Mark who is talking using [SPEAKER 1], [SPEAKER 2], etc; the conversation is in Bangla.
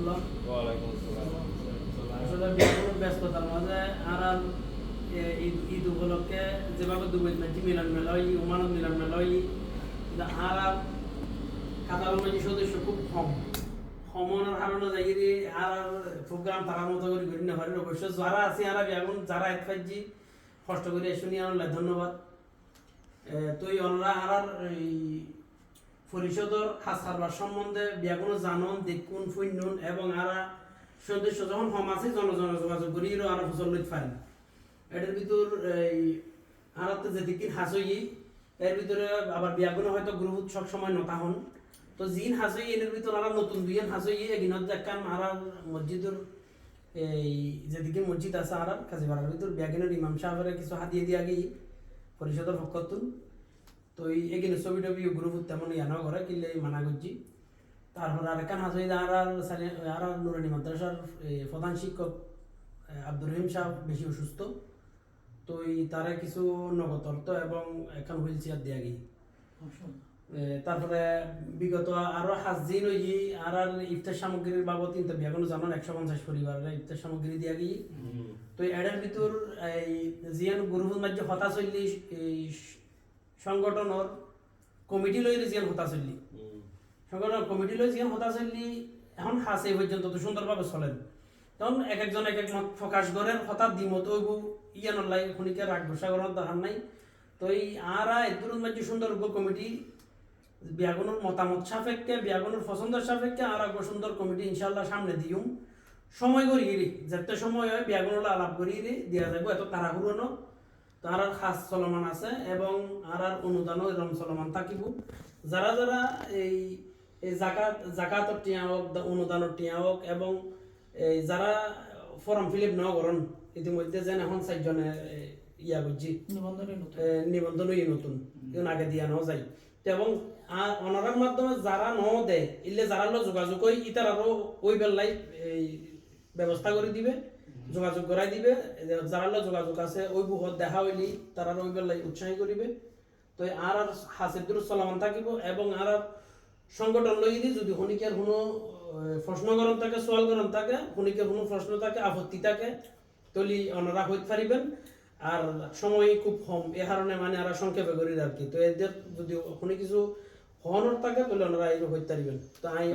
[SPEAKER 1] রহমতুল্লাহ।
[SPEAKER 2] ওয়ালাইকুম আসসালাম।
[SPEAKER 1] আসলে বিভিন্ন ব্যস্ততার মাঝে আর ঈদ উপলক্ষে যেভাবে দুবাই মাঝে মিলন মেলা হয়, ওমানত মিলন মেলা হয়, আর কাতার মাঝে সদস্য খুব কম সমনের কারণে যাই আর প্রোগ্রাম তারার মতো করে ঘুরি না পারি। অবশ্য যারা আছে আর এখন যারা এক পাইছি কষ্ট করে শুনি আনলে ধন্যবাদ। তো এই অনরা আর এই পরিষদর কাজ কারবার সম্বন্ধে ব্যাগুনো জানন দেখুন ফুইনুন এবং আরা সদস্য যখন কম আছে জনজন যোগাযোগ করি আর ফসল লইতে পারেন। এটার ভিতর এই আরাতে যেদিকে হাসই এর ভিতরে আবার ব্যাগুনো হয়তো গ্রুপ সব সময় নতা হন। তো জিন হাসই এর ভিতর আর নতুন দুইজন হাসই এগিনত দেখান আর মসজিদের এই যেদিকে মসজিদ আছে আর কাজী বাড়ার ভিতর ব্যাগিনের ইমাম সাহেবের কিছু হাতিয়ে দিয়ে গিয়ে পরিষদের পক্ষতুন। তো এখানে ছবি টবি গ্রুপ তেমন ইয়ানো করে কিনলে মানা করছি। তারপর আর এখান হাসই আর নুরানি মাদ্রাসার প্রধান শিক্ষক আব্দুর রহিম সাহেব বেশি অসুস্থ। তো তারা কিছু নগদ অর্থ এবং এখন হুইল চেয়ার দেওয়া গিয়ে তারপরে বিগত আরো 5 দিন ওই আর ইফতার সামগ্রীর বাবদ কিন্তু এখনো জানান 150 পরিবারের ইফতার সামগ্রী দিয়া গিয়ে। তো এটার ভিতর এই জিয়ান গ্রুপের মাঝে হতা চল্লি সংগঠনের কমিটি লই জিয়ান হতা চল্লি সংগঠন কমিটি লই জিয়ান হতা চল্লি এখন হাসে পর্যন্ত তো সুন্দরভাবে চলেন। তখন এক একজন এক এক মত প্রকাশ করেন হঠাৎ দ্বিমত হইব ইয়ানোর লাই খনিকে রাগ ঘোষা করার দরকার নাই। তো এই আর এদুর মাঝে সুন্দর কমিটি বিয়াগুনোর মতামত সাপেক্ষে বিয়াগুনোর পছন্দের সাপেক্ষে আর এক সুন্দর কমিটি ইনশাল্লাহ সামনে দিউম সময় করি যাতে সময় হয় বিয়াগুনোর আলাপ করি দিয়া যাবো এত তাড়াহুড়ো তার খাস চলমান আছে এবং আর অনুদানও এরকম চলমান থাকিব। যারা যারা এই জাকাতর টিয়া হোক অনুদানের টিয়া হোক এবং এই যারা ফর্ম ফিল আপ ন করেন ইতিমধ্যে যেন এখন 4 জনে ইয়া করছি নিবন্ধনই নতুন আগে দিয়া ন যায় এবং অনারার মাধ্যমে যারা ন দেয় ইলে যারা যোগাযোগ হয় ইতার আরো ওই বেলায় এই ব্যবস্থা করে দিবে যোগাযোগ করাই দিবে। যারা যোগাযোগ আছে ওই বহুত দেখা হইলি তারা ওই বেলায় উৎসাহী করিবে। তো আর হাসির দূর চলমান থাকিব এবং আর সংগঠন লই যদি শনিকের কোনো প্রশ্ন করণ থাকে সোয়াল করণ থাকে শনিকের কোনো প্রশ্ন থাকে আপত্তি থাকে তলি ওনারা হইতে পারিবেন। আর সময় খুব কম এ কারণে মানে আর সংক্ষেপে করি আর কি। তো এদের যদি কোনো কিছু হওয়ানোর থাকে তাহলে ওনারা এই হইতে পারিবেন। তো আমি